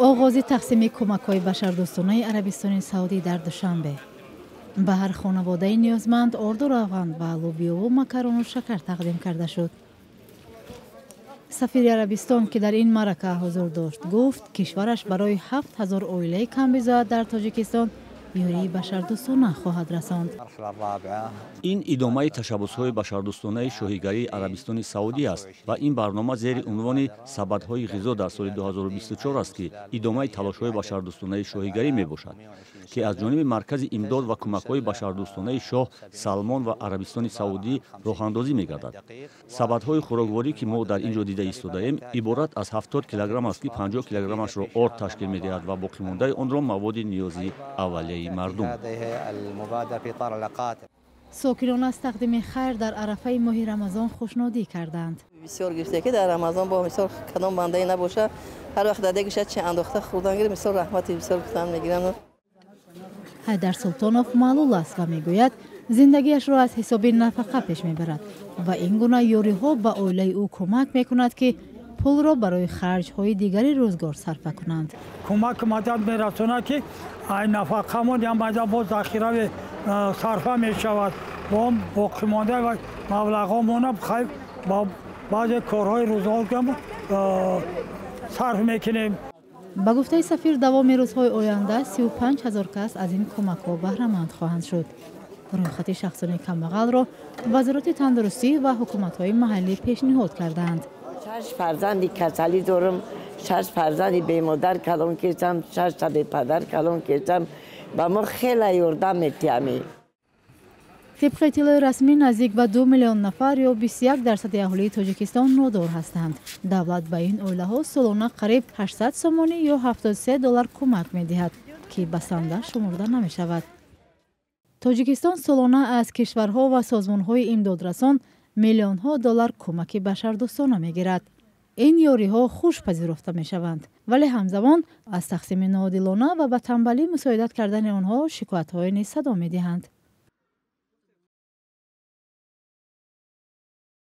оғози тақсими кӯмакҳои башардӯстонаи Арабистони Саудӣ дар Душанбе. ба ҳар хонаводаи ниёзманд орду равғанд ва лӯбиёву макарону шакар тақдим карда шуд. сафири Арабистон, ки дар ин маърака ҳузур дошт, гуфт кишвараш барои 7000 оилаи камбизоат дар Тоҷикистон ёрии башардӯстона хоҳад расонд. ин идомаи ташаббусҳои башардӯстонаи шоҳигарии Арабистони Саудӣ аст ва ин барнома зери унвони сабадҳои ғизо дар соли 2024 аст, ки идомаи талошҳои башардӯстонаи шоҳигарӣ мебошад, ки аз ҷониби Маркази имдод ва кӯмакҳои башардӯстонаи Шоҳ Салмон ва Арабистони Саудӣ роҳандозӣ мегардад. Сабадҳои хӯрокворӣ, ки мо дар ин ҷо дида истодаем, иборат аз 70 килограмм аст, ки 50 килограммашро орд ташкил медиҳад ва боқимондаи онро маводи ниёзи аввалияи мардум. сокинон аз тақдими хайр дар арафаи моҳи Рамазон хушнодӣ карданд. بسیار گفته که در رمضان با مثال کدام بنده نباشه هر وقت داده گوشه چه انداخته خوردن گیره مثال رحمت بسیار گفتن میگیرن. ҳайдар султонов маълул аст ва мегӯяд зиндагиашро аз ҳисоби нафақа пеш мебарад ва ин гуна ёриҳо ба оилаи ӯ кӯмак мекунад ки пулро барои харҷҳои дигари рӯзгор сарфа кунанд. کمک مدد میرسونه که این نفقمون یا مدد با ذخیره صرفه می شود با باقی مانده و مبلغامون هم خیلی با بعضی کارهای روزانه صرف میکنیم. ба гуфтаи сафир давоми рӯзҳои оянда 35000 кас аз ин кӯмакҳо баҳраманд хоҳанд шуд. рӯйхати шахсони камбағалро вазороти тандурустӣ ва ҳукуматҳои маҳаллӣ пешниҳод карданд. 6 فرزندی کسلی دارم، 6 فرزندی بی مادر کلان کردم، 6 تا بی پدر کلان کردم. با ما خیلی یاردم میتیمی. طبق اطلاع رسمی نزدیک به 2 میلیون نفر یا 21% اهالی تاجیکستان نودار هستند. دولت به این اویله‌ها سالانه قریب 800 سومانی یا 73 دلار کمک می‌دهد که بسنده شمرده نمی‌شود. تاجیکستان سالانه از کشورها و سازمان‌های امدادرسان میلیون‌ها دلار کمک بشردوستانه می‌گیرد. این یاری‌ها خوش پذیرفته می‌شوند، ولی همزمان از تقسیم ناعادلانه و به تنبلی مساعدت کردن آنها شکایت‌های نیز صدا می‌دهند.